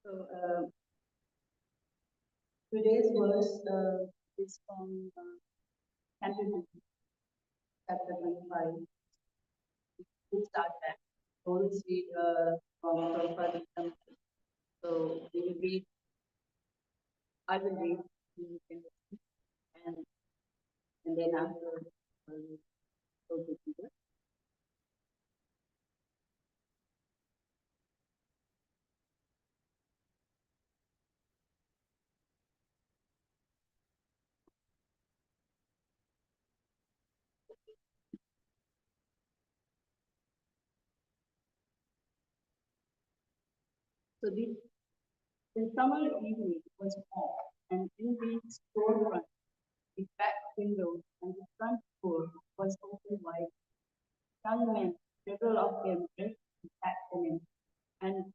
So today's verse is from Canto 2, chapter 25. We start that. Don't read from Prabhupada. So we will read, I will read, you can listen, and then after go to Peter. So the summer evening was warm, and in the storefront, the back window and the front door was open wide. Young men, several of them dressed in black linen and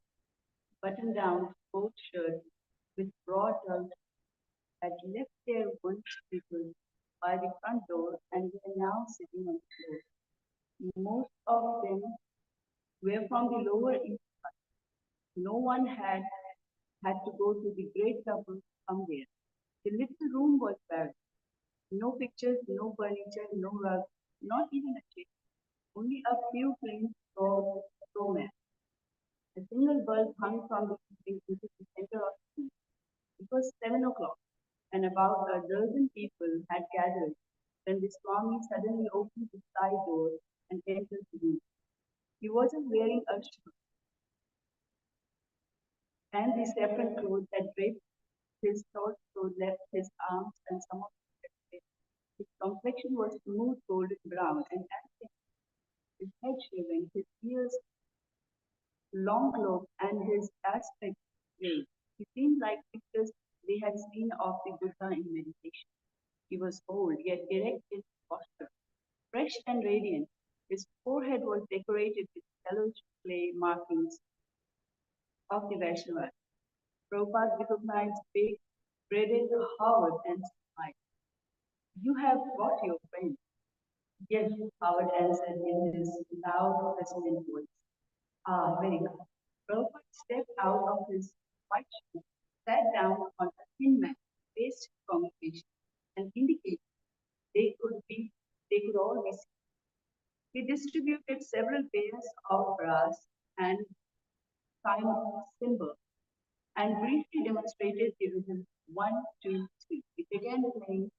button-down coat shirts with broad belts, had left their work papers by the front door and were now sitting on the floor. Most of them were from the lower east. No one had to go to the great trouble to come there. The little room was bare. No pictures, no furniture, no rug, not even a chair. Only a few plain straw mats. A single bulb hung from the ceiling into the center of the room. It was 7 o'clock, and about a dozen people had gathered when the Swami suddenly opened the side door and entered the room. He wasn't wearing a shirt, and the saffron clothes that draped his torso left his arms and some of his face. His complexion was smooth golden brown and active, his head shaven, his ears long cloak, and his aspect grave. He seemed like pictures they had seen of the Buddha in meditation. He was old, yet erect in posture, fresh and radiant. His forehead was decorated with yellowish clay markings of the Vaishnavas. Prabhupada recognized big, braided Howard and smiled. You have brought your friend. Yes, Howard answered in his loud, resonant voice. Ah, very good. Prabhupada stepped out of his white shoe, sat down on a thin mat, faced his congregation, and indicated they could be they could all be seen. He distributed several pairs of brass and time cymbals and briefly demonstrated the rhythm 1, 2, 3. He began playing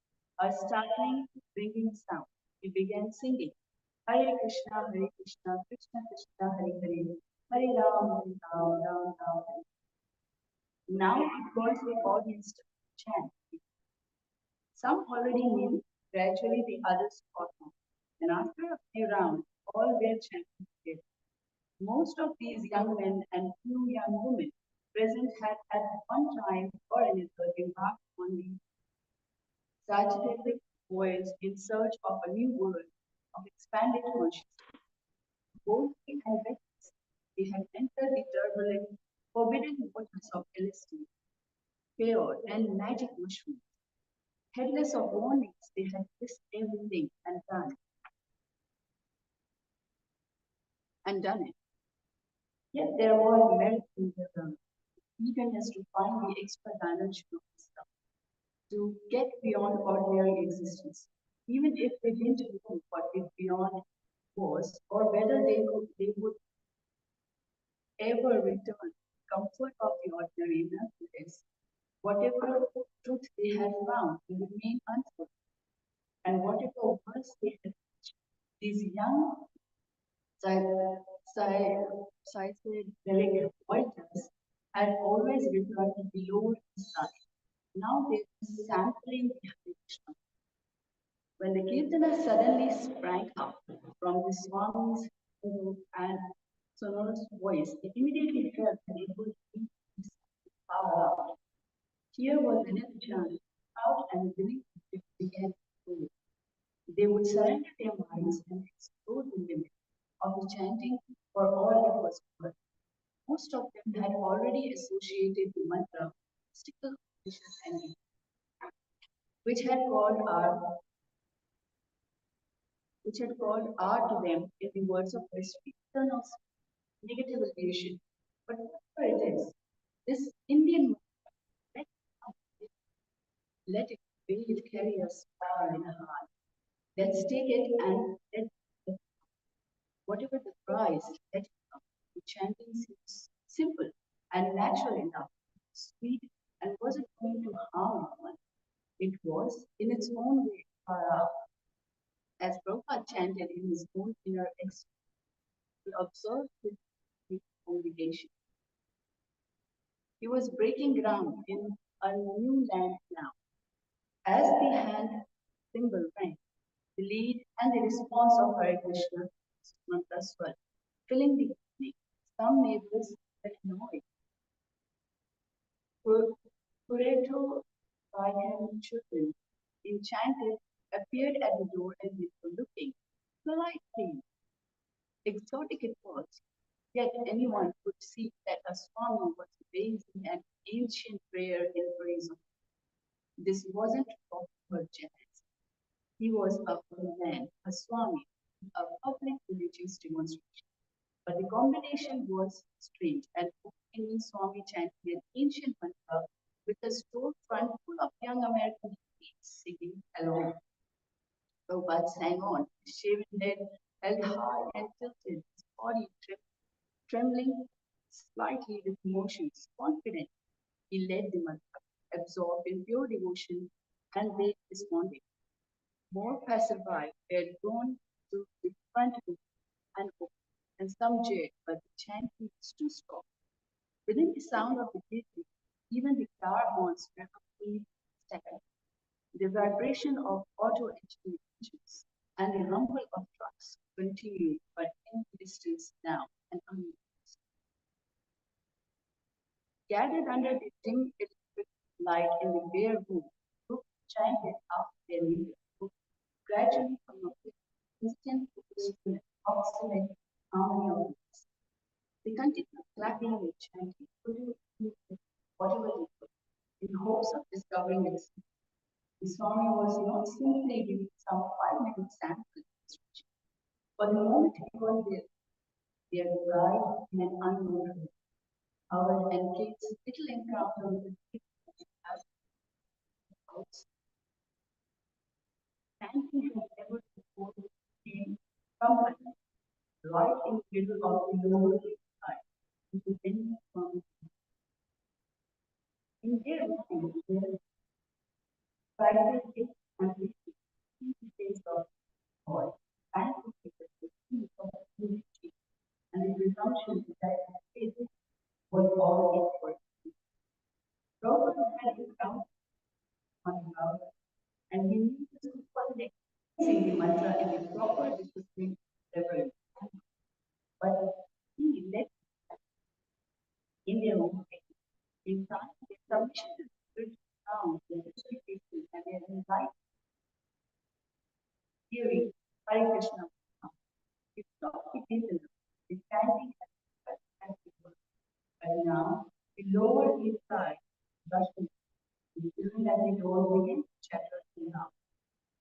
a startling ringing sound. He began singing Hare Krishna, Krishna Krishna, Hare Hare, Hare Ram, Ram Ram. Now it was the audience to chant. Some already knew, gradually the others caught on. And after a few rounds, all were chanting together. Most of these young men and few young women present had at one time or another embarked on the scientific voyage in search of a new world of expanded consciousness. Boldly and recklessly, they had entered the turbulent, forbidden waters of LSD, peyote, and magic mushrooms. Heedless of warnings, they had risked everything and done it. Yet there was merit in their eagerness to find the extra dimension of the stuff, to get beyond ordinary existence, even if they didn't know what it beyond was, or whether they would ever return to the comfort of the ordinary. Nonetheless, whatever truth they had found will remain untold, and whatever worse they had reached, these young psychedelic voyagers had always returned to the lower side. Now they were sampling the Hare. When the Kirtana suddenly sprang up from the Swami's and sonorous voice, they immediately felt that it would be power out. Here was another chance out and belief began to grow. They would surrender their minds and explore the limit of the chanting for all it was worth. Most of them had already associated the mantra, mystical conditions and which had called our which had called art to them in the words of history, turn of negative relation. But whatever it is, this Indian let, let it be, it carry us far in the heart. Let's take it and let whatever the price, let it come. The chanting seems simple and natural enough, sweet, and wasn't going to harm anyone. It was, in its own way, far out. As Prabhupada chanted in his own inner ecstasy, he observed his congregation. He was breaking ground in a new land now. As the hand cymbal rang, the the lead and the response of Hare Krishna mantras were filling the evening. Some neighbors let noise. Pureto Ryan children, enchanted, appeared at the door and they were looking. Politely, exotic it was, yet anyone could see that a Swami was raising an ancient prayer in praise of. This wasn't proper jazz. He was a full man, a Swami, a public religious demonstration. But the combination was strange, and Indian Swami chanting an ancient mantra with a storefront full of young American kids singing along. Prabhupada sang on, his shaven head held high and tilted, his body trembling slightly with emotions, confident. He led the mantra, absorbed in pure devotion, and they responded. More passerby were drawn to the front door and opened, and some jeered, but the chanting was too strong. Within the sound of the music, even the car horns were completely staggered. The vibration of auto engines and the rumble of trucks continued, but in the distance now and unnoticed. Gathered under the dim electric light in the bare room, group chanted after their leader, who gradually from a instant focus to an obstinate harmony of words. They continued clapping and chanting, putting whatever they could, in hopes of discovering its. The Swami was not simply giving some 5 minute sample instruction. For the moment he was there, their guide in an unknown room. Our and Kate's little encounter with the people as scouts, and he had never before seen someone right in the middle of the lower side, independent from in their mind, their private and the face of God, and the peace of unity, and the presumption that faith was all equal. Robert had encountered one love, and he needed to one sing the mantra in the proper discipline reverence. But he led in their own way. In time, they submission to the spiritual sound, their justification, and their anxiety, hearing Hare Krishna. It stopped between them, the standing and people. But now, the lower east side, Russian, the children at the door began to chatter now.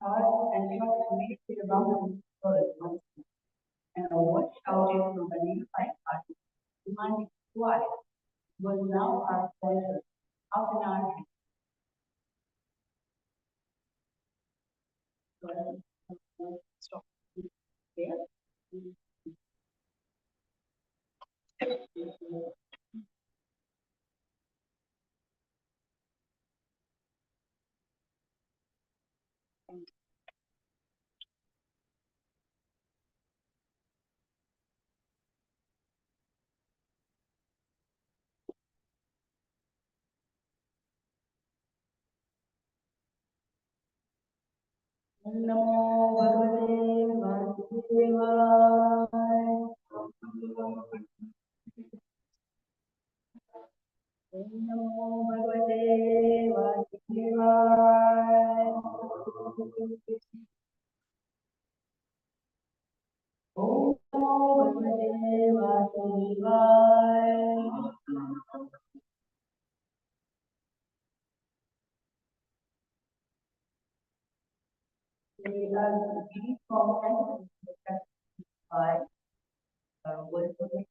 Hard and trucks made the rumble heard once more, and a voice shouted from a nearby party, demanding quiet. Was now our pleasure, half an hour stop there. Namo Bhagavate Vasudevaya. Namo Bhagavate Vasudevaya. Om Namo Bhagavate Vasudevaya. We are reading from chapter 5, word for next.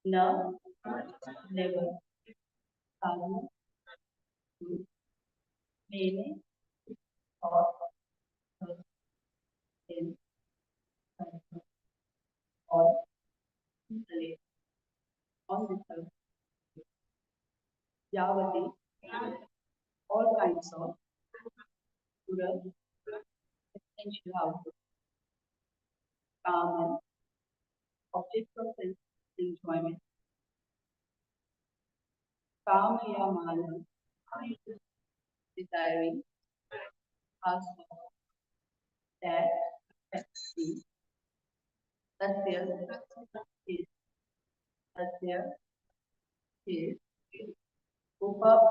No, never. Kamu, mene, or, in, or, late, on the third, Yavati, all kinds of rural essential output, calm and objects of sense enjoyment, calm ya mana, desiring, ask that, see, tasya, is, tasya, is, upap,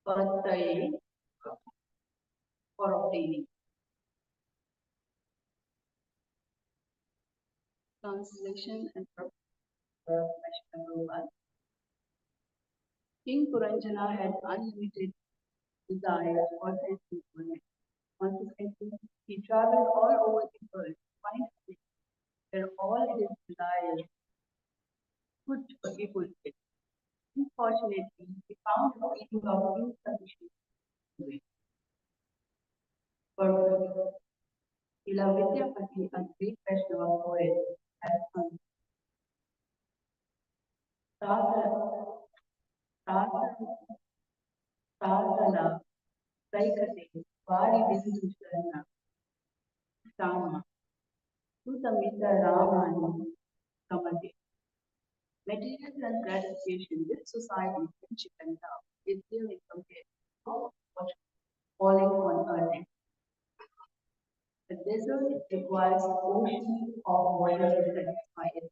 upapataye, for obtaining. Translation and question number one. King Puranjana had unlimited desires for self-fulfillment. Consequently, he traveled all over the world to find a place where all his desires could be fulfilled. Unfortunately, he found a feeling of insufficiency. For Ila Vidyapati, a great Vaishnava poet, has sung Sasana, Sasana, Saikate, Vari Bindu Sharana, Sama, Sutamita Ramani, Kamati. Material and gratification with society, friendship and love is really compared to what falling on earth. The desert requires ocean of water to satisfy it.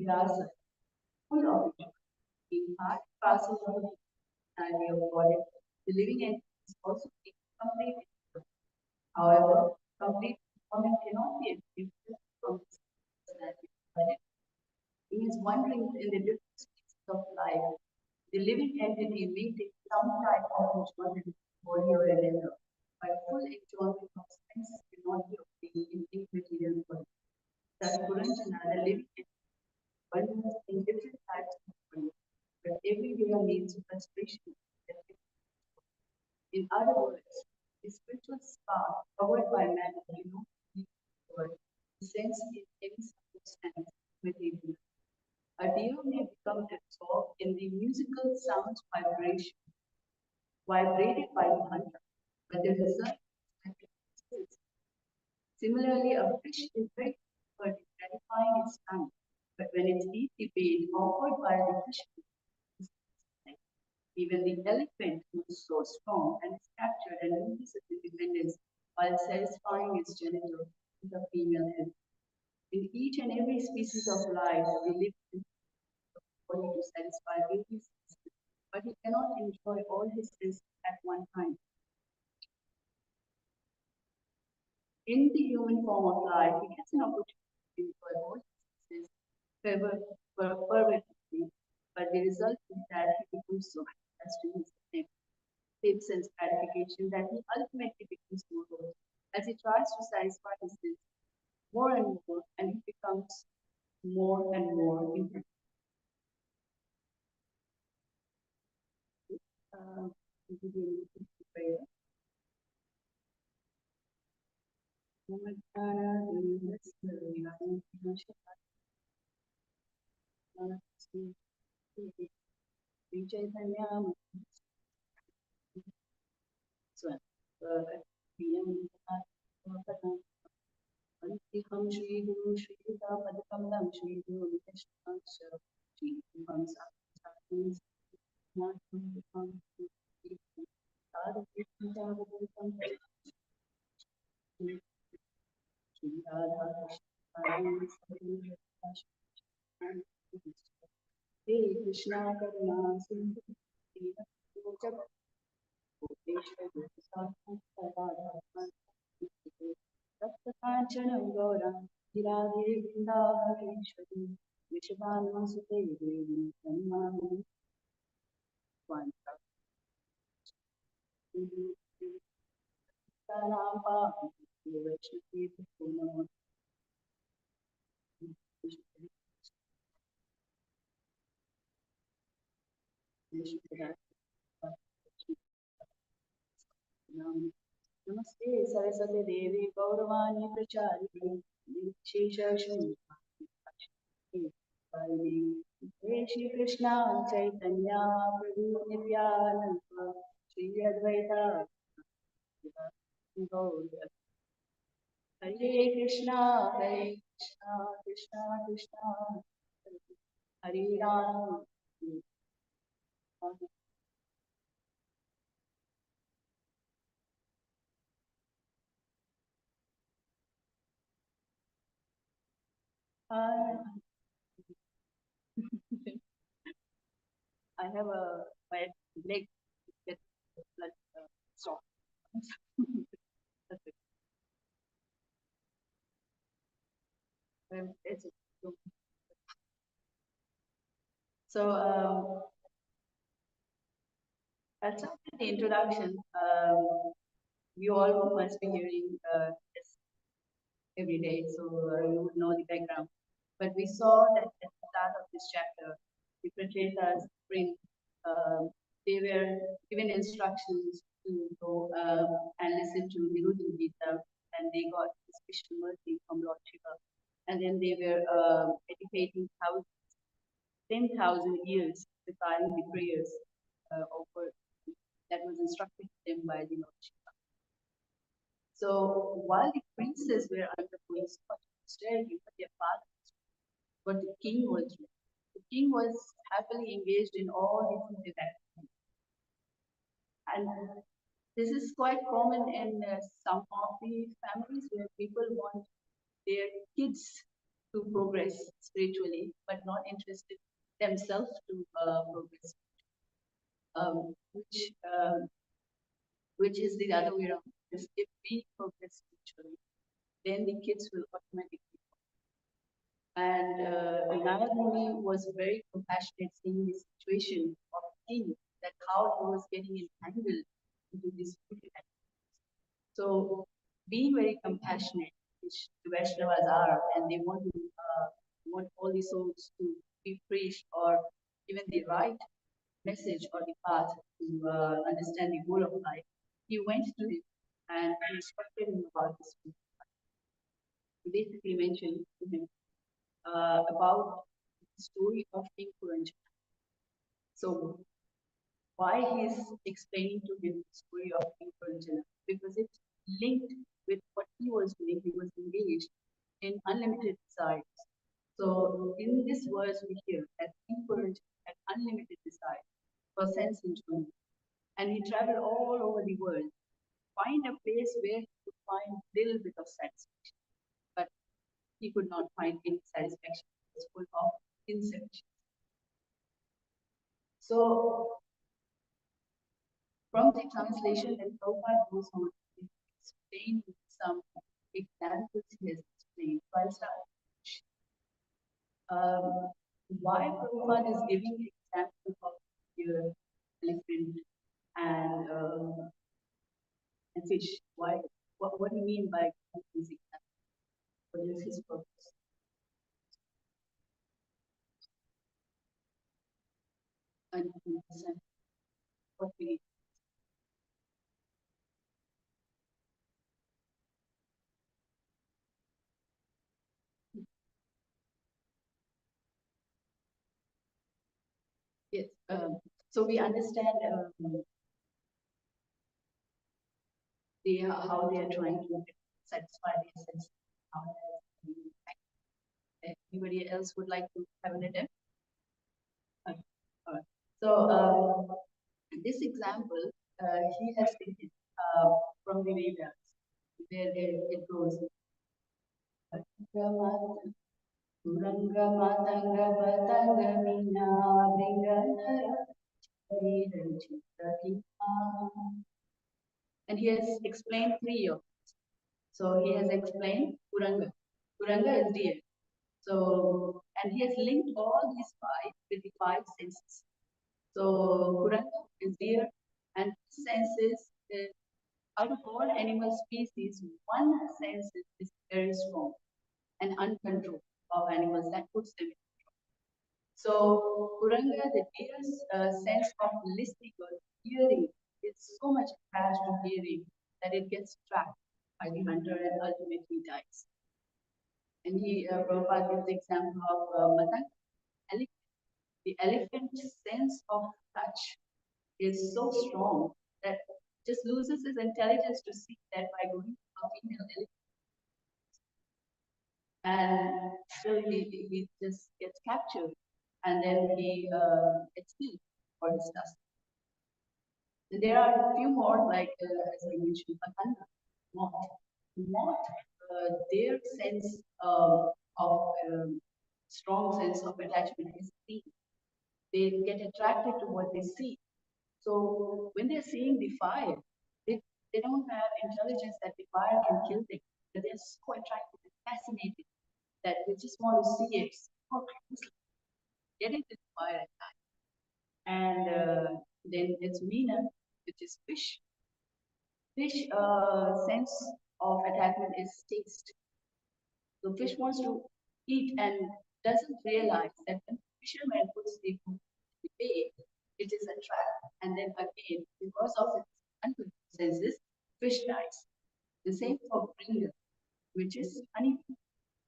Dasa, full of it. In part parcel of the idea of God, the living entity is also complete. However, complete performance cannot be achieved from this personality. He is wondering in the different stages of life. The living entity may take some type of enjoyment in body or another, but full enjoyment of senses cannot be obtained in immaterial body. Thus, Puranjana, the living entity, wonders in different types of body, but every day needs frustration. In other words, the spiritual spark powered by man cannot be destroyed. The sense in any circumstance material. A deer may become absorbed in the musical sounds vibration, vibrated by the hunter, but the result is similarly, a fish is very good at gratifying its tongue, but when it eats the bait offered by the fish, even the elephant who is so strong and is captured and loses its independence while satisfying its genitals with a female head. In each and every species of life, we live in body to satisfy various senses, but he cannot enjoy all his senses at one time. In the human form of life, he gets an opportunity to enjoy all his senses fervently, but the result is that he becomes so attached to his same sense gratification that he ultimately becomes morose as he tries to satisfy his senses more and more, and he becomes more and more interested. Uh, prayer. Antiham Shri Guru Shri Padakamalam Shri Guru Vishnu Shri Ham Saksham Natham Sadhu Krishna Shri Radha Krishna Hare Krishna Karuna Sindhu Kanchanam Gaurang Giradhiri Vrindavaneshwari Vishvanusute Devi Sannamani Vanta Saram Paham Vaishnavi Purnam Namaste Saraswati Devi Gauravani Pracharine Shesha Shri Krishna Chaitanya Prabhu Nityananda Shri Advaita Gaura Hare Krishna Krishna Krishna Hare Ram I have a my leg get blood stop. It's so that's the introduction. You all must be hearing this every day, so you would know the background. But we saw that at the start of this chapter, the Prachetas bring, they were given instructions to go and listen to the Rudra Gita, and they got special mercy from Lord Shiva. And then they were educating 10,000 years regarding the prayers over that was instructed to them by the Lord Shiva. So while the princes were undergoing such austerity for their fathers, but the king was doing. The king was happily engaged in all these activities. And this is quite common in some of the families where people want their kids to progress spiritually, but not interested themselves to progress, which which is the other way around. Because if we progress spiritually, then the kids will automatically. And Nayaguni was very compassionate seeing the situation of him, that how he was getting entangled into this wicked activity. So being very compassionate, which the Vaishnavas are, and they want all the souls to be preached or given the right message or the path to understand the goal of life. He went to him and he instructed him about this. He basically mentioned to him about the story of King Puranjana. So why he's explaining to him the story of King Puranjana? Because it's linked with what he was doing. He was engaged in unlimited desires. So in this verse we hear that King Puranjana had unlimited desire for sense enjoyment. And he traveled all over the world, find a place where he could find a little bit of satisfaction. But he could not find any satisfaction. It was full of insufficiency. So from the translation, then Prabhupada goes on to explain some examples he has explained. Why Prabhupada is giving examples of deer, elephant, and fish? Why? What do you mean by these examples? What is his purpose? And understand what we need. Yes. So we understand how they are trying to satisfy their senses. Anybody else would like to have an attempt? Okay. All right. So this example, he has taken from the Vedas, where it goes. Kuranga matanga patanga mina vingana and he has explained three of it. So he has explained Kuranga. Kuranga is deer. So, and he has linked all these five with the five senses. So, Kuranga is deer, and senses, out of all animal species, one sense is very strong and uncontrolled of animals that puts them in. So, Kuranga, the deer's sense of listening or hearing is so much attached to hearing that it gets trapped by the hunter and ultimately dies. And Prabhupada gives the example of Matang, elephant. The elephant's sense of touch is so strong that just loses his intelligence to see that by going to a female elephant. And still he just gets captured and then he gets killed for his task. There are a few more, like as I mentioned, Patanga, moth. Moth, their sense of strong sense of attachment is seen. They get attracted to what they see. So when they're seeing the fire, they don't have intelligence that the fire can kill them. But they're so attracted and fascinated that they just want to see it more closely, get into the fire at night. And then it's Meena, which is fish. Fish sense of attachment is taste. So fish wants to eat and doesn't realize that when the fisherman puts the food in the bait, it is a trap. And then again, because of its unconscious senses, fish dies. The same for bringer, which is honeybee.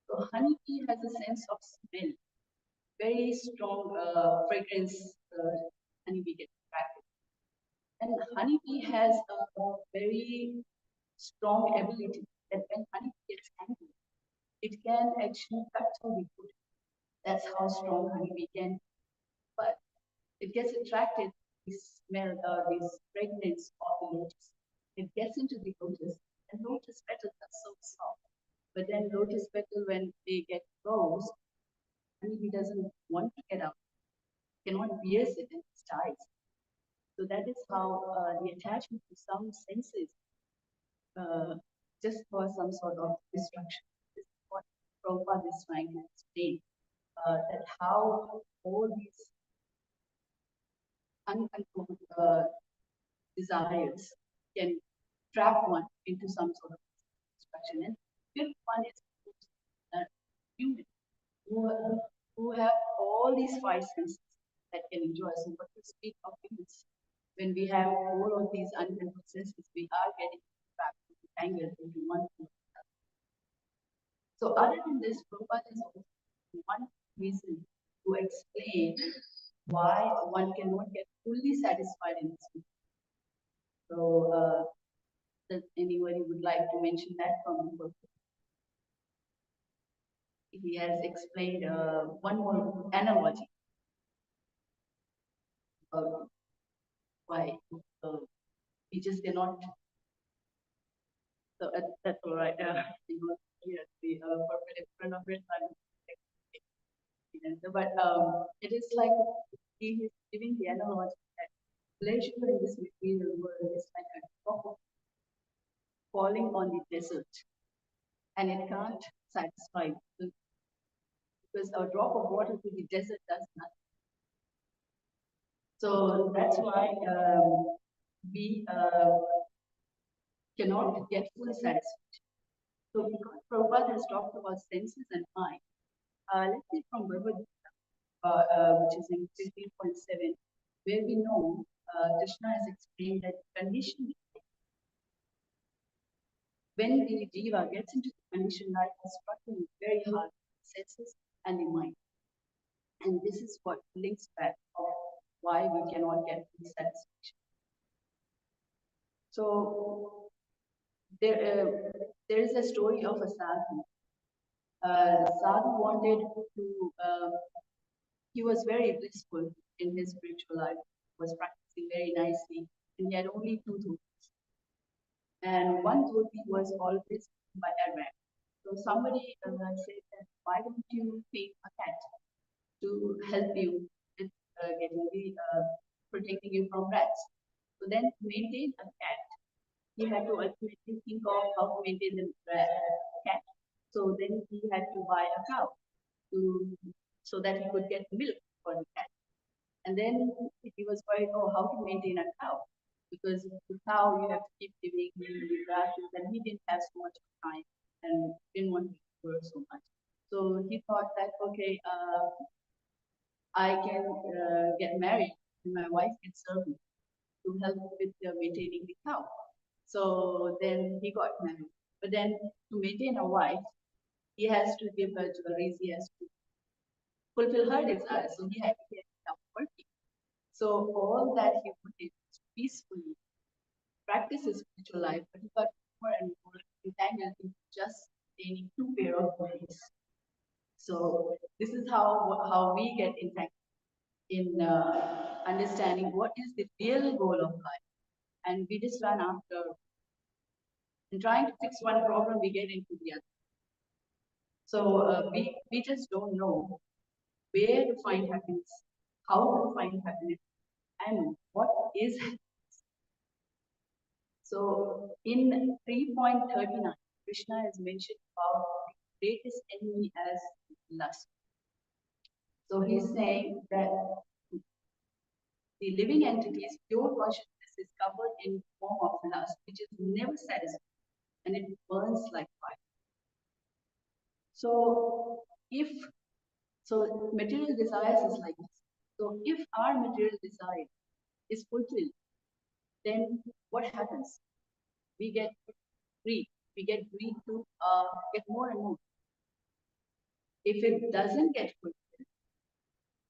So honeybee has a sense of smell, very strong fragrance. Honeybee gets attracted, and honeybee has a very strong ability that when honeybee gets angry, it can actually cut through the food. That's how strong honeybee can. But it gets attracted to the smell, this fragrance of the lotus. It gets into the lotus, and lotus petals are so soft. But then lotus petal, when they get close, I mean, he doesn't want to get out, cannot pierce it and it dies. So that is how the attachment to some senses uh, just for some sort of destruction. This is what Prabhupada is trying to explain. That how all these uncontrolled desires can trap one into some sort of destruction. And fifth one is human who have all these five senses that can enjoy. So, what we speak of humans, when we have all of these uncontrolled senses, we are getting trapped, entangled into one. So, other than this, Prabhupada is also one reason to explain why one cannot get fully satisfied in this world. So, does anybody would like to mention that from the book? He has explained one more analogy of why we just cannot. So that's all right. Yes, the corporate in front of it, but it is like he is giving the analogy that pleasure in this material world is like a drop falling on the desert, and it can't satisfy because a drop of water to the desert does nothing. So that's why we cannot get full satisfaction. So because Prabhupada has talked about senses and mind, let's see from Bhagavad which is in 15.7, where we know Krishna has explained that conditioned when the jiva gets into the conditioned life, is struggling very hard with the senses and the mind. And this is what links back of why we cannot get the satisfaction. So there is a story of a sadhu. Sadhu wanted to, he was very blissful in his spiritual life, was practicing very nicely, and he had only two dhotis. And one dhoti was always by a rat. So somebody said that why don't you take a cat to help you with getting the protecting you from rats? So then to maintain a cat, he had to ultimately think of how to maintain the cat. So then he had to buy a cow to so that he could get milk for the cat. And then he was worried, oh, how to maintain a cow? Because the cow you have to keep giving him the grasses, and he didn't have so much time and didn't want to work so much. So he thought that okay, I can get married, and my wife can serve me to help with maintaining the cow. So then he got married. But then to maintain a wife, he has to give her jewelry, he has to fulfill her desires. So he had to get up working. So all that he wanted was peacefully practice his spiritual life, but he got more and more entangled in just maintaining two pair of bodies. So this is how we get entangled in understanding what is the real goal of life, and we just run after and trying to fix one problem, we get into the other. So we just don't know where to find happiness, how to find happiness, and what is happiness. So in 3.39, Krishna has mentioned about the greatest enemy as lust. So he's saying that the living entity's pure consciousness is covered in form of lust, which is never satisfied, and it burns like fire. So if material desires is like this. So if our material desire is fulfilled, then what happens? We get greed. We get greed to get more and more. If it doesn't get fulfilled,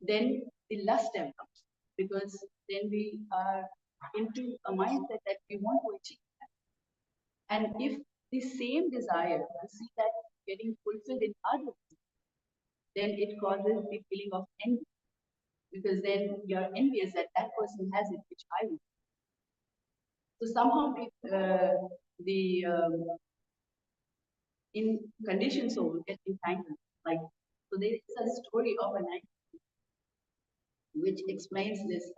then the lust develops because then we are into a mindset that we want to achieve that. And if the same desire to see that getting fulfilled in others, then it causes the feeling of envy because then you're envious that that person has it, which I want. So somehow the in conditions soul get entangled. Like, so there is a story of a night which explains this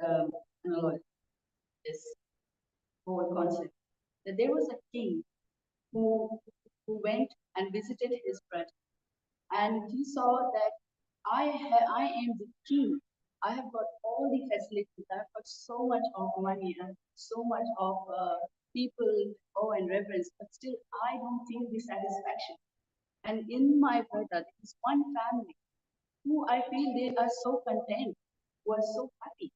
analogy, this whole concept. That there was a king who who went and visited his brother, and he saw that I am the king. I have got all the facilities. I've got so much of money and so much of people awe and reverence, but still I don't feel the satisfaction. And in my brother, there is one family who I feel they are so content, who are so happy.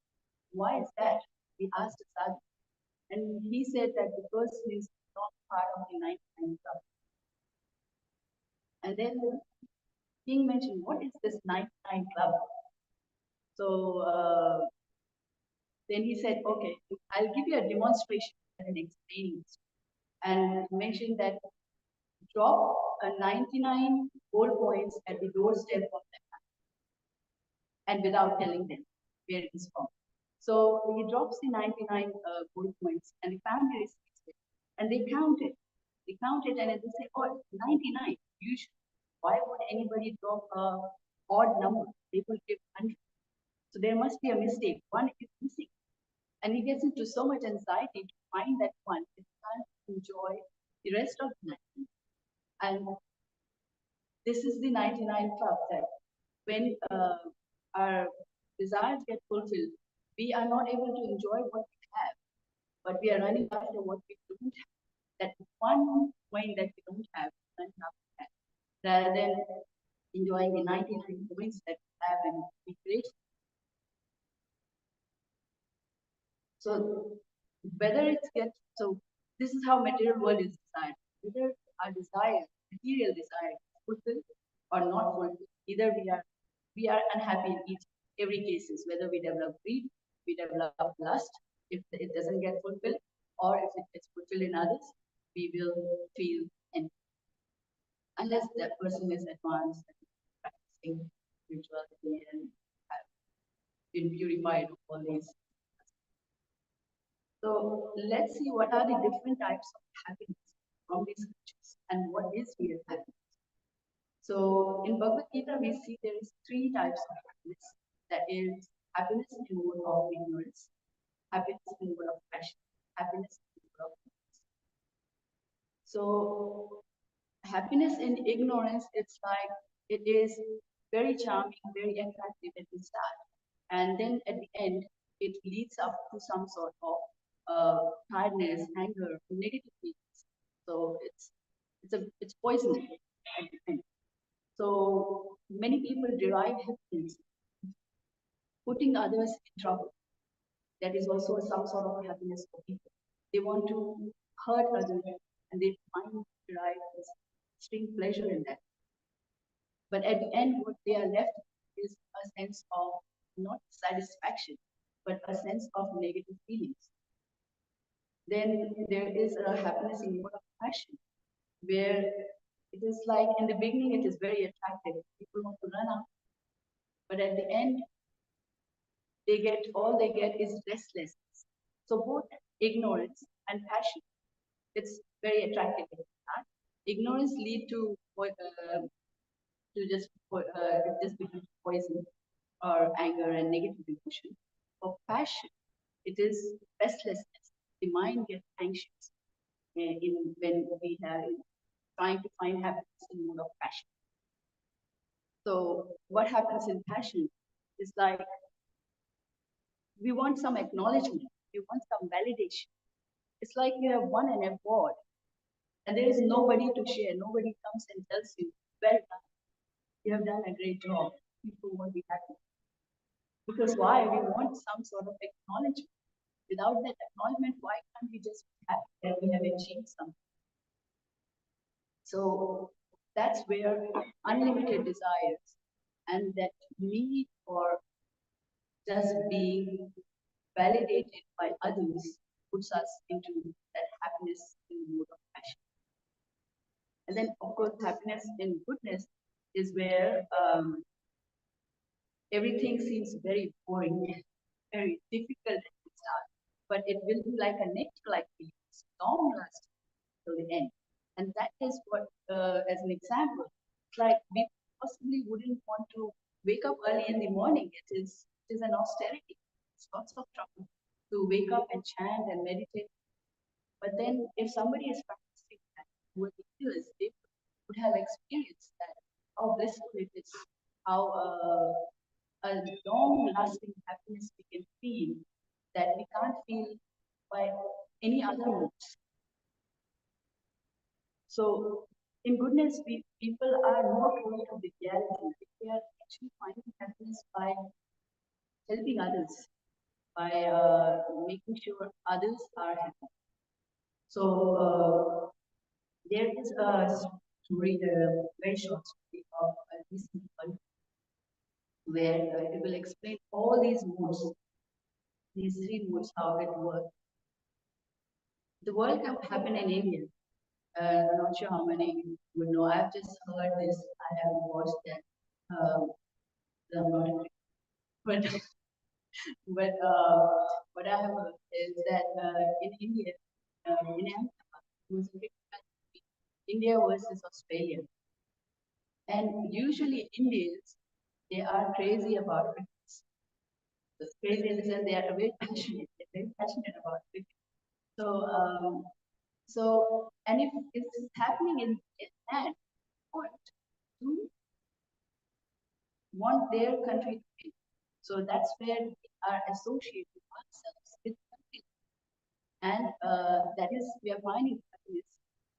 Why is that? We asked the sadhu, and he said that because he's not part of the 99 club. And then the king mentioned, what is this 99 club? So then he said, okay, I'll give you a demonstration and explaining this. And mentioned that drop a 99 gold coins at the doorstep of them and without telling them where it is from. So he drops the 99 gold coins and the family receives it. And they count it. They count it and they say, oh, 99. Usually, why would anybody drop a odd number? They will give 100. So there must be a mistake. One is missing. And he gets into so much anxiety to find that one. He can't enjoy the rest of the night. And this is the 99 club that when our desires get fulfilled, we are not able to enjoy what we have, but we are running after what we don't have. That one coin that we don't have, running after that, rather than enjoying the 99 coins that we have and be grateful. So whether it's get so this is how material world is designed. Whether our desire, material desire, is fulfilled or not fulfilled, either we are unhappy in each every cases, whether we develop greed, we develop lust, if it doesn't get fulfilled, or if it gets fulfilled in others, we will feel empty. Unless that person is advanced and practicing spirituality and have been purified of all these. So let's see what are the different types of happiness from these scriptures and what is real happiness. So in Bhagavad Gita, we see there is three types of happiness. That is happiness in mode of ignorance, happiness in mode of passion, happiness in mode of peace. So happiness in ignorance, it's like it is very charming, very attractive at the start, and then at the end, it leads up to some sort of tiredness, anger, negative feelings. So it's poison at the end. So many people derive happiness putting others in trouble. That is also some sort of happiness for people. They want to hurt others and they find derive this extreme pleasure in that. But at the end, what they are left with is a sense of not satisfaction, but a sense of negative feelings. Then there is a happiness in mode of passion, where it is like in the beginning it is very attractive. People want to run up, but at the end they get is restlessness. So both ignorance and passion, it's very attractive. Ignorance lead to just become poison or anger and negative emotion. For passion, it is restlessness. The mind gets anxious in when we are trying to find happiness in mode of passion. So what happens in passion is like we want some acknowledgement, we want some validation. It's like you have won an award and there is nobody to share. Nobody comes and tells you, well done, you have done a great job. People won't be happy. Because why? We want some sort of acknowledgement. Without that acknowledgement, why can't we just be happy that we have achieved something? So that's where unlimited desires and that need for just being validated by others puts us into that happiness in the mode of passion. And then, of course, happiness in goodness is where everything seems very boring, very difficult at the start, but it will be like a nectar-like feeling, long lasting till the end. And that is what, as an example, like we possibly wouldn't want to wake up early in the morning. It is an austerity. It's lots of trouble to wake up and chant and meditate. But then if somebody is practicing that over the years, they would have experienced that, how blissful it is, how a long-lasting happiness we can feel that we can't feel by any other modes. So in goodness, people are more close to the reality. They are actually finding happiness by helping others, by making sure others are happy. So there is a story, a very short story of a recent one where it will explain all these moods, these three moods, how it works. The World Cup happened in India. I'm not sure how many would know. I've just heard this. I haven't watched that. I'm not, but but what I have heard is that in India, in Ahmedabad, it was a big match between India versus Australia, and usually Indians they are crazy about cricket. So crazy in the sense they are very passionate. They're very passionate about cricket. So and if it's happening in that point, to want their country to win. So that's where we are associating ourselves with country. And that is, we are finding happiness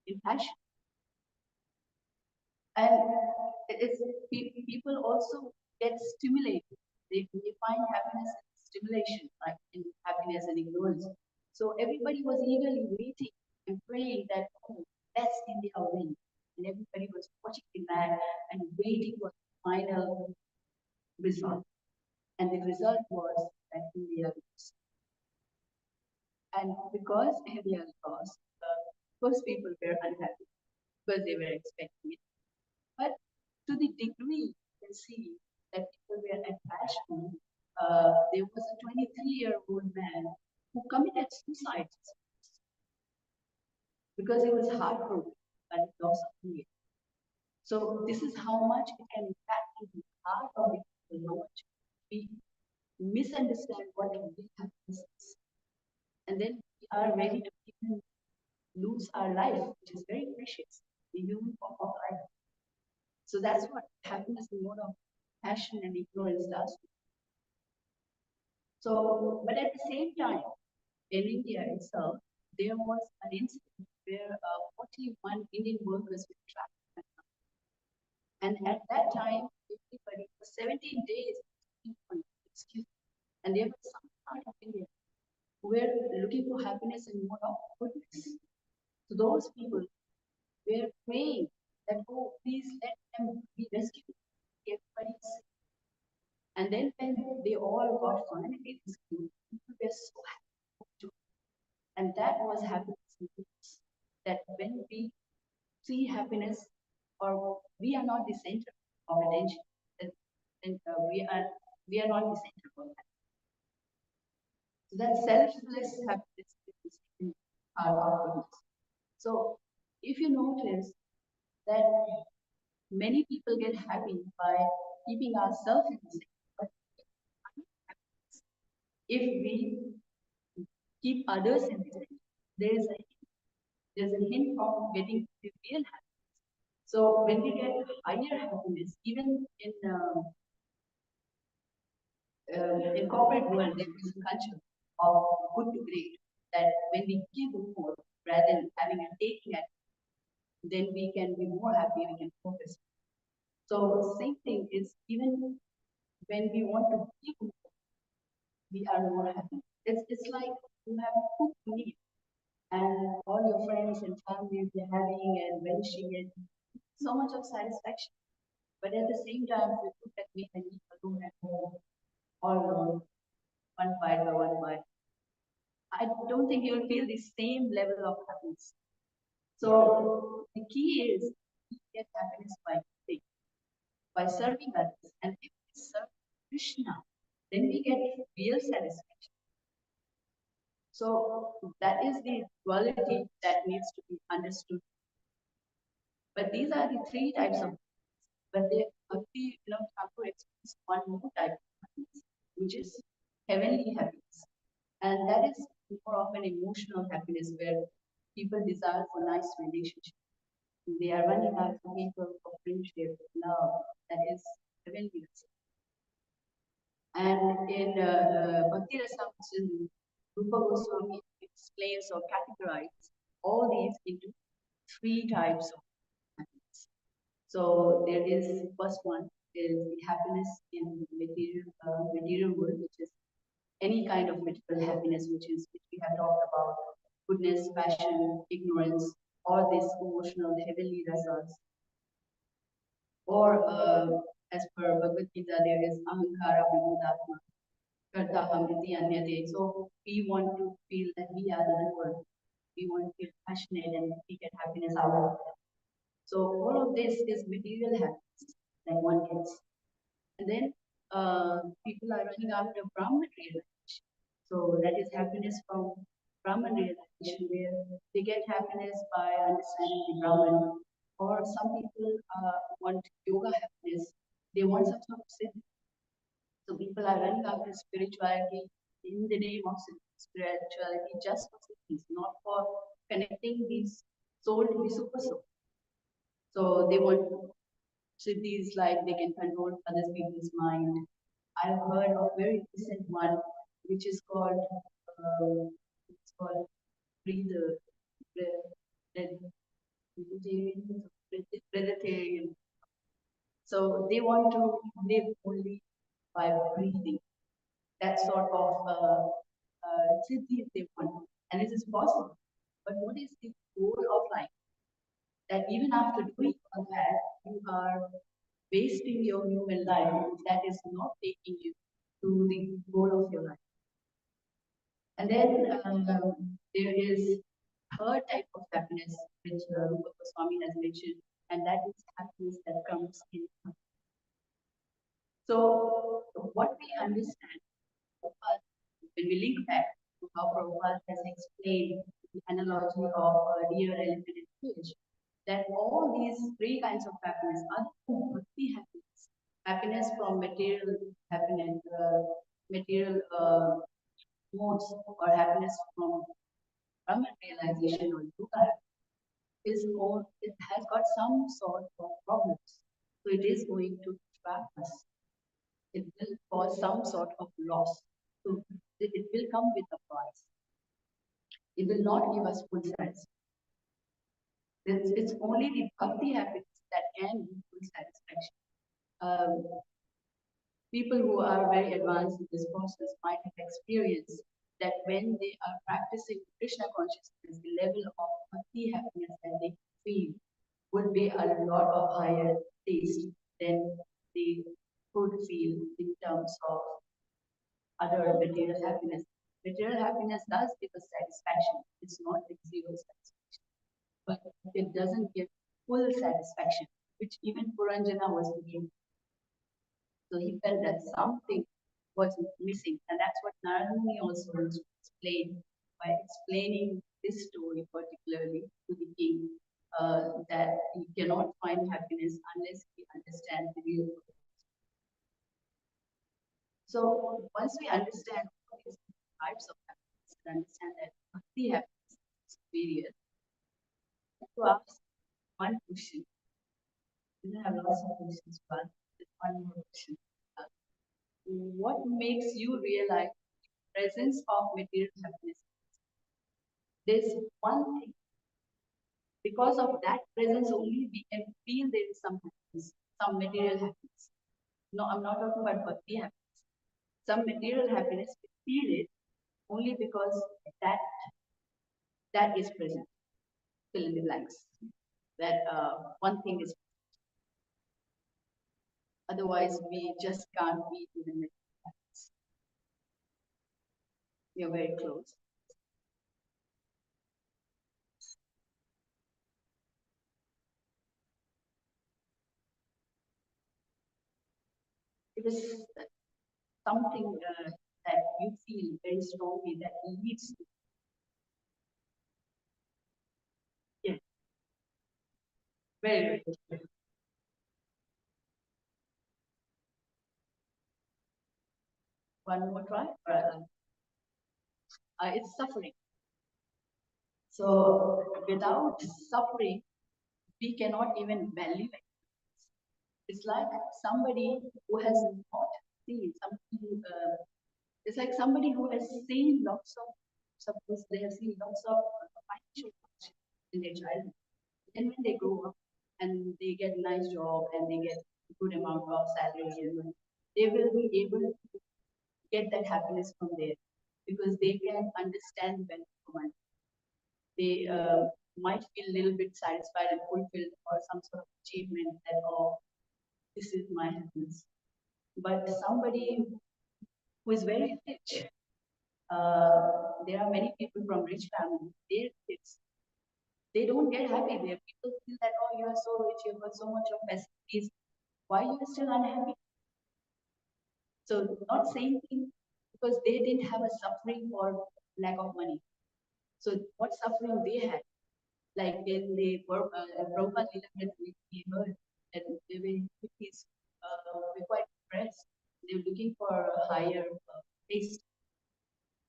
in passion. And it's, people also get stimulated. They find happiness in stimulation, like in happiness and ignorance. So everybody was eagerly waiting and praying that, oh, let's India win. And everybody was watching the match and waiting for the final result. And the result was that India lost. And because India lost, most people were unhappy because they were expecting it. But to the degree you can see that people were attached, there was a 23-year-old man who committed suicide because he was heartbroken by the loss of India. So this is how much it can impact the heart of the people, how much we misunderstand what real happiness is. And then we are ready to even lose our life, which is very precious, the human form of life. So that's what happiness in mode of passion and ignorance does. So, but at the same time, in India itself, there was an incident where 41 Indian workers were trapped. And at that time, everybody for 17 days, excuse, and there was some part of India who were looking for happiness in mode of goodness. So those people were praying that, oh, please let them be rescued. Everybody is safe. And then when they all got finally rescued, people were so happy. And that was happiness in us. That when we see happiness, or we are not the center of attention, then we are not the center of that. So that selfless happiness is in our goodness. So if you notice that many people get happy by keeping ourselves in the center, but if we keep others in the center, there is there's a hint of getting the real happiness. So when we get higher happiness, even in corporate world, there is a culture of good to great. That when we give more rather than having a taking at, then we can be more happy. We can focus. So same thing is even when we want to give more, we are more happy. It's like you have cooked meat and all your friends and family are having and relishing it. So much of satisfaction. But at the same time, if you look at me and eat alone at home, all alone, one bite by one bite, I don't think you'll feel the same level of happiness. So the key is to get happiness by giving, by serving others. And if we serve Krishna, then we get real satisfaction. So that is the duality that needs to be understood But these are the three types of, but they Bhakti, Thakur explains one more type of happiness, which is heavenly happiness. And that is more of an emotional happiness where people desire for nice relationship. They are running after people for friendship, love, that is heavenly. And in Bhakti Rasamrita, Rupa Goswami explains or categorizes all these into three types of happiness. So there is first one is the happiness in material world, which is any kind of material happiness, which we have talked about, goodness, passion, ignorance, all these emotional heavenly results. Or as per Bhagavad Gita, there is ahankara vimodatma, kartaham iti anyate. So we want to feel that we are the world. We want to feel passionate and we get happiness out of it. So all of this is material happiness that one gets. And then people are running after Brahman realization. So that is happiness from Brahman realization, where they get happiness by understanding the Brahman. Or some people want yoga happiness. They want some sort of siddhi. So people are running after spirituality in the name of spirituality just for siddhis, not for connecting these soul to the super soul. So they want siddhis like they can control other people's mind. I've heard of very recent one, which is called it's called breather, vegetarian. So they want to live only by breathing. That sort of siddhi they want, and this is possible. But what is the goal of life? That even after doing all that, you are wasting your human life that is not taking you to the goal of your life. And then there is third type of happiness which Rupa Goswami has mentioned, and that is happiness that comes in. So what we understand, when we link back to how Prabhupada has explained the analogy of a deer, elephant, and fish, that all these three kinds of happiness are bhakti happiness. Happiness from material happiness, material modes, or happiness from Brahman realization or yoga is more, it has got some sort of problems. So it is going to trap us. It will cause some sort of loss. So it will come with a price. It will not give us full satisfaction. It's only the bhakti happiness that can give full satisfaction. People who are very advanced in this process might have experienced that when they are practicing Krishna consciousness, the level of bhakti happiness that they feel would be a lot of higher taste than they could feel in terms of other material happiness. Material happiness does give us satisfaction. It's not like zero satisfaction, but it doesn't give full satisfaction, which even Puranjana was looking. So he felt that something was missing, and that's what Narayani also explained by explaining this story particularly to the king, that he cannot find happiness unless he understands the real world. So once we understand all these types of happiness and understand that bhakti happiness is superior, to ask one question. We have lots of questions, but just one more question. What makes you realize the presence of material happiness? There's one thing. Because of that presence only, we can feel there is some happiness, some material happiness. No, I'm not talking about bhakti happiness. Some material happiness, we feel it only because that that is present. Fill in the blanks. That one thing is. Otherwise, we just can't be even material happiness. We are very close. It is something that you feel very strongly that leads to. Yes. Very good. One more try. It's suffering. So without suffering, we cannot even value it. It's like somebody who has not seen something. It's like somebody who has seen lots of, suppose they have seen lots of financial hardship in their childhood. And when they grow up and they get a nice job and they get a good amount of salary, and they will be able to get that happiness from there because they can understand when money. They might feel a little bit satisfied and fulfilled or some sort of achievement that, oh, this is my happiness. But somebody who is very rich, there are many people from rich families, their kids, they don't get happy there. People feel that, oh, you are so rich, you've got so much of facilities, why you are still unhappy? So not saying things because they didn't have a suffering or lack of money. So what suffering they had, like when they were Prabhupada Leela, we heard that they were in 50s, were quite depressed. They were looking for a higher taste.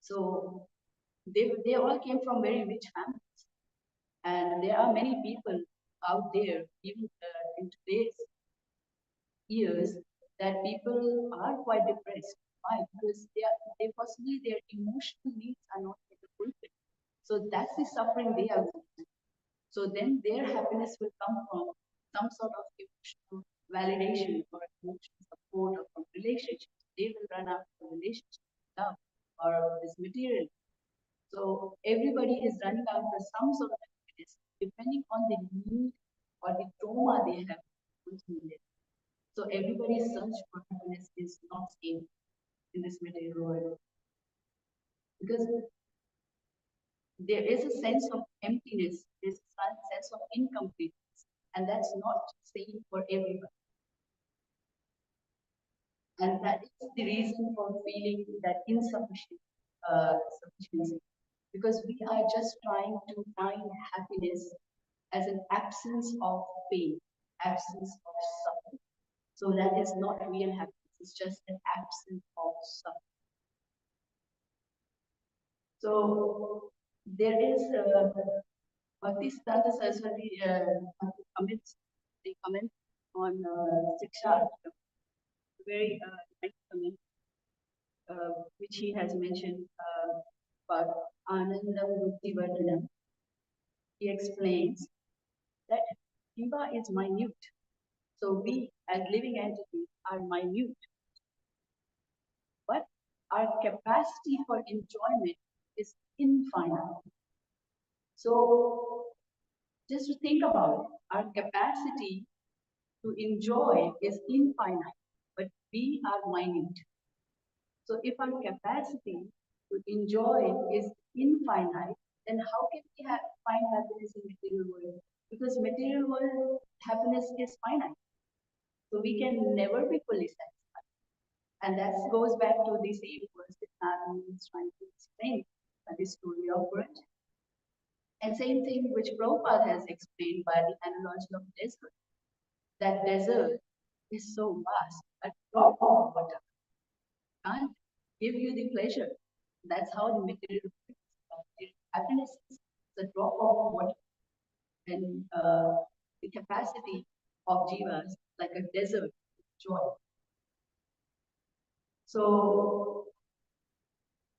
So they all came from very rich families, and there are many people out there, even in today's years, that people are quite depressed. Why? Because they possibly their emotional needs are not yet fulfilled. So that's the suffering they are going through. So then their happiness will come from some sort of emotional validation or emotional support or from relationships. They will run out of relationship, love, or this material. So everybody is running after some sort of happiness depending on the need or the trauma they have accumulated. So everybody's search for happiness is not same in this material world because there is a sense of emptiness, there's a sense of incompleteness, and that's not same for everyone. And that is the reason for feeling that sufficiency, because we are just trying to find happiness as an absence of pain, absence of suffering. So that is not real happiness, it's just an absence of suffering. So there is Bhakti Siddhanta Saraswati comments, they comment on Siksha, very nice comment, which he has mentioned about Anandam Buddhi Vardhanam. He explains that Jiva is minute. So we as living entities are minute, but our capacity for enjoyment is infinite. So just to think about it, our capacity to enjoy is infinite, but we are minute. So if our capacity to enjoy is infinite, then how can we find happiness in material world? Because material world happiness is finite. So we can never be fully satisfied. And that goes back to the same verse that Narayana is trying to explain the story of Braj. And same thing which Prabhupada has explained by the analogy of desert. That desert is so vast, a drop of water can't give you the pleasure. That's how the material happiness is a drop of water, and the capacity of jivas like a desert joy. So,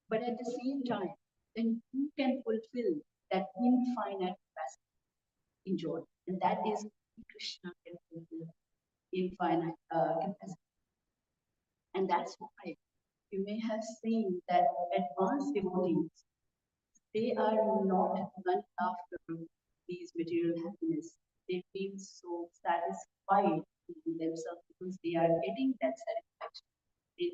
but at the same time, then who can fulfill that infinite capacity in joy? And that is Krishna can fulfill infinite capacity. And that's why you may have seen that advanced devotees, they are not run after these material happiness. They feel so satisfied in themselves because they are getting that satisfaction in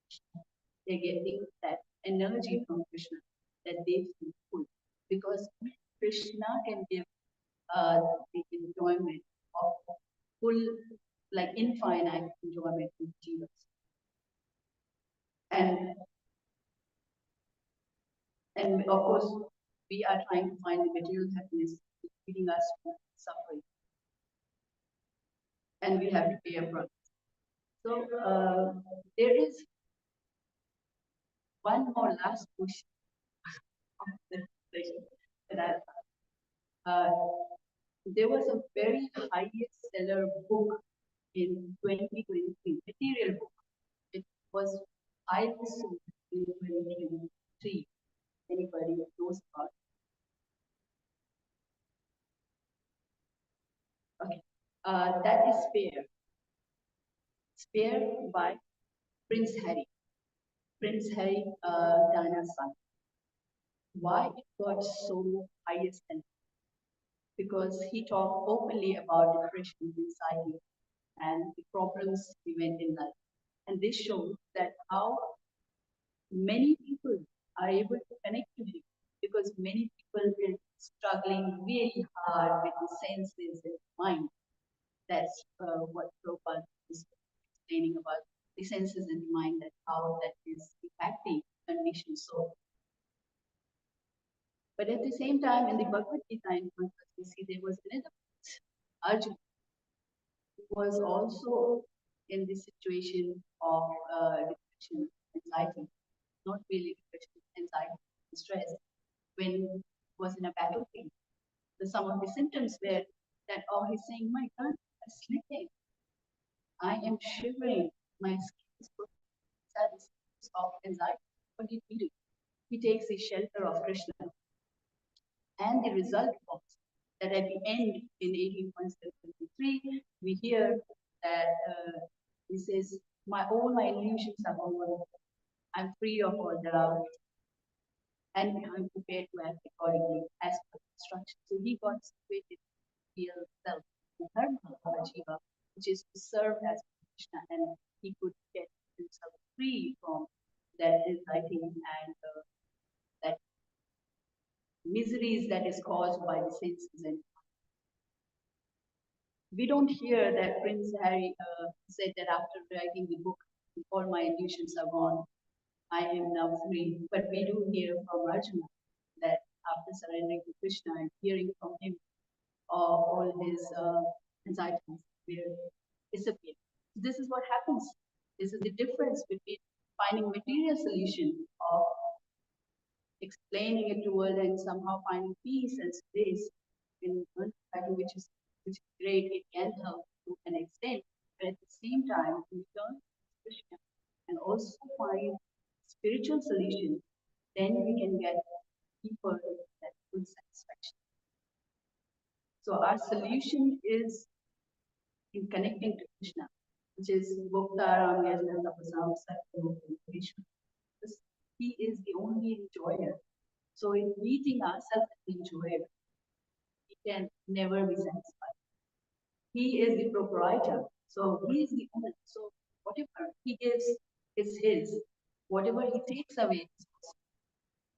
Krishna. They're getting that energy from Krishna that they feel full. Because Krishna can give the enjoyment of full, like infinite enjoyment to jivas. And and of course, we are trying to find the material happiness leading us to suffering. and we have to pay a price. So there is one more last question of this session that uh, there was a very highest seller book in 2023, material book. It was highly sold in 2023. Anybody knows about it? Okay. That is Spare by Prince Harry. Prince Harry, Diana's son. Why it got so highest and because he talked openly about depression, anxiety, and the problems he went in life. And this shows that how many people are able to connect to him because many people are struggling really hard with the senses and mind. That's what Prabhupada is explaining about the senses and the mind, that how that is impacting conditioned soul. But at the same time, in the Bhagavad Gita, in contrast, we see there was another Arjuna who was also in this situation of depression, anxiety, not really depression, anxiety, stress, when he was in a battlefield. So some of the symptoms were that, oh, he's saying, my God, I'm slipping. I am shivering. My skin is sad of anxiety. What did he do? He takes the shelter of Krishna. And the result was that at the end, in 1873, we hear that he says, all my illusions are over. I'm free of all doubt, and I'm prepared to act accordingly as per instruction. So he got situated real self, the dharma jiva, which is to serve as Krishna, and he could get himself free from that anxiety and that miseries that is caused by the senses. And we don't hear that Prince Harry said that after writing the book, all my illusions are gone. I am now free. But we do hear from Arjuna that after surrendering to Krishna and hearing from him, all his anxieties will disappear. This is what happens. This is the difference between finding material solution of explaining it to world and somehow finding peace and space in understanding, which is great. It can help to an extent, but at the same time, we turn to Krishna and also find spiritual solution, then we can get deeper that full satisfaction. So our solution is in connecting to Krishna, which is Bhoktaram Yajna Tapasam Satya Krishna. He is the only enjoyer. So in meeting ourselves as the enjoyer, we can never be satisfied. He is the proprietor. So he is the owner. So whatever he gives is his. Whatever he takes away is his.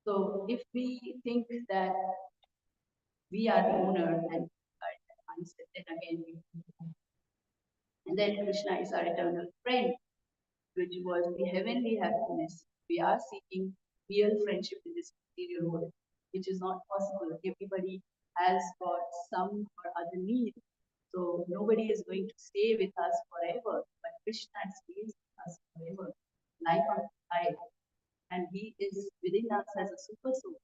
So if we think that we are the owner and then again and then Krishna is our eternal friend, which was the heavenly happiness. We are seeking real friendship in this material world, which is not possible. Everybody has got some or other need. So nobody is going to stay with us forever, but Krishna stays with us forever, life after life. And he is within us as a super soul.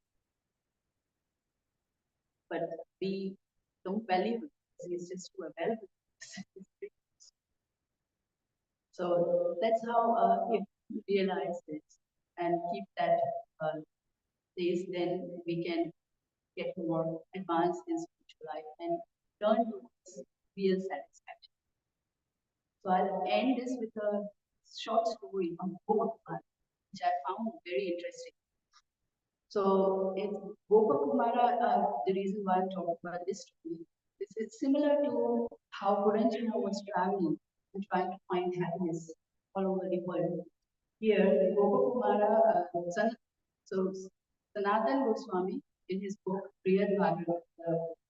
But we don't value it. It's just too available. So that's how if we realize this and keep that place, then we can get more advanced in spiritual life and turn towards real satisfaction. So I'll end this with a short story on Gopakumara, which I found very interesting. So in Gopakumara, the reason why I'm talking about this story is it's similar to how Puranjana was traveling and trying to find happiness all over the world. Here, Gopakumara, so Sanatan Goswami, in his book Priyad Bhagavad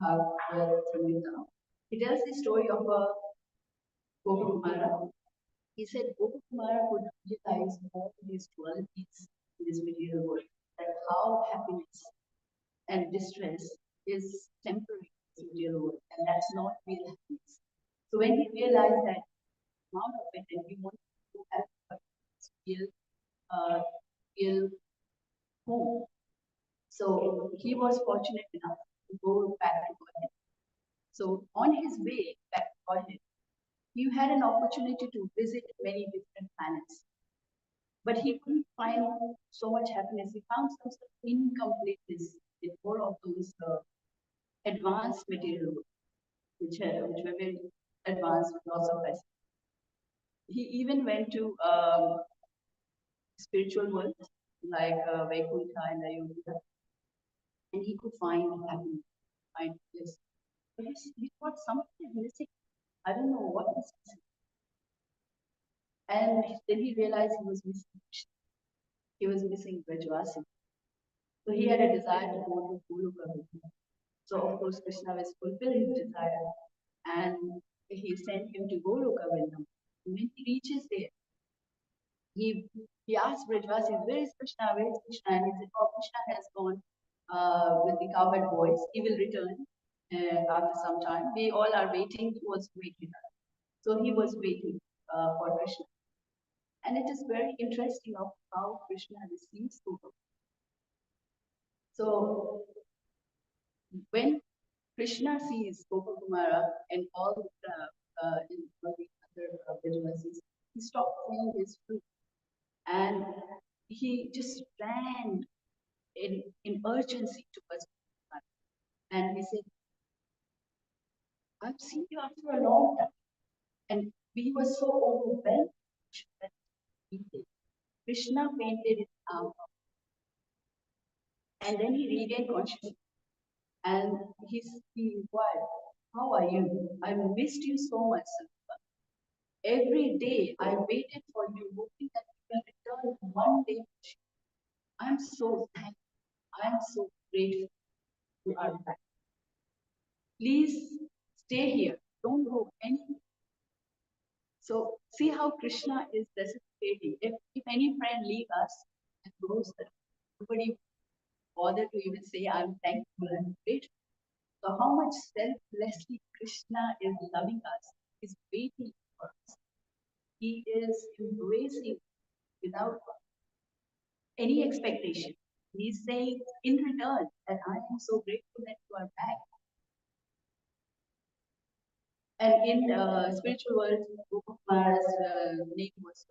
Samhita, he tells the story of a Gopakumara. He said Gopakumara could realize all these qualities in this material world, that how happiness and distress is temporary in this material world, and that's not real happiness. So So when he realized that amount of it and he wanted to have a real, uh, real home, so he was fortunate enough to go back to Godhead. So on his way back to Godhead, he had an opportunity to visit many different planets. But he couldn't find so much happiness. He found some sort of incompleteness in all of those advanced material world, which were very advanced with lots of facets. He even went to spiritual world like Vaikuntha and Ayodhya, and he could find happiness, find bliss. But he thought something is missing. I don't know what is missing. And then he realized he was missing Krishna. He was missing Brajvasi. So he had a desire to go to Goloka. So of course Krishna was fulfill his desire and he sent him to Goloka Vrindam. When he reaches there, he asked Brajvasi, where is Krishna? Where is Krishna? And he said, oh, Krishna has gone with the cowherd boys. He will return after some time. We all are waiting. He was waiting. So he was waiting for Krishna. And it is very interesting of how Krishna receives Guru. So when Krishna sees Gopakumara and all in all the other Brajvasis, he stopped playing his flute and he just ran in urgency towards Gopakumara. And he said, I've seen you after a long time. And we were so overwhelmed that he did. Krishna painted his arm and then he regained consciousness. And he inquired, how are you? I missed you so much, Sarupa. Every day I waited for you, hoping that you will return one day. I'm so thankful. I'm so grateful you are back. Please stay here. Don't go anywhere. So see how Krishna is reciprocating. If any friend leave us and goes there, nobody bother to even say I'm thankful and grateful. So how much selflessly Krishna is loving us, is waiting for us. He is embracing without any expectation. He's saying in return that I am so grateful that you are back. And in spiritual world, Gopakumara's name was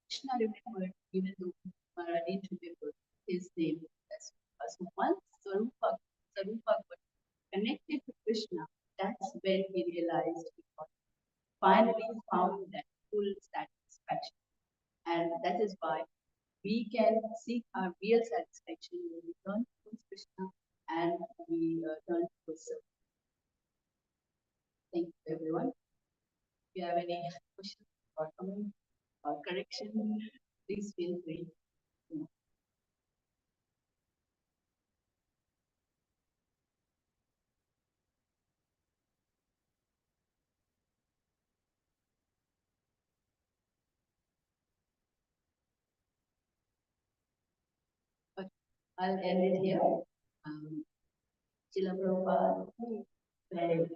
Krishna remembered, even though Gopakumara didn't remember his name. So once Sarupa got connected to Krishna, that's when he realized he got finally found that full satisfaction. And that is why we can seek our real satisfaction when we turn towards Krishna and we turn towards Self. Thank you, everyone. If you have any questions or comment or correction, please feel free. But I'll end it here. Chila Prabhupada.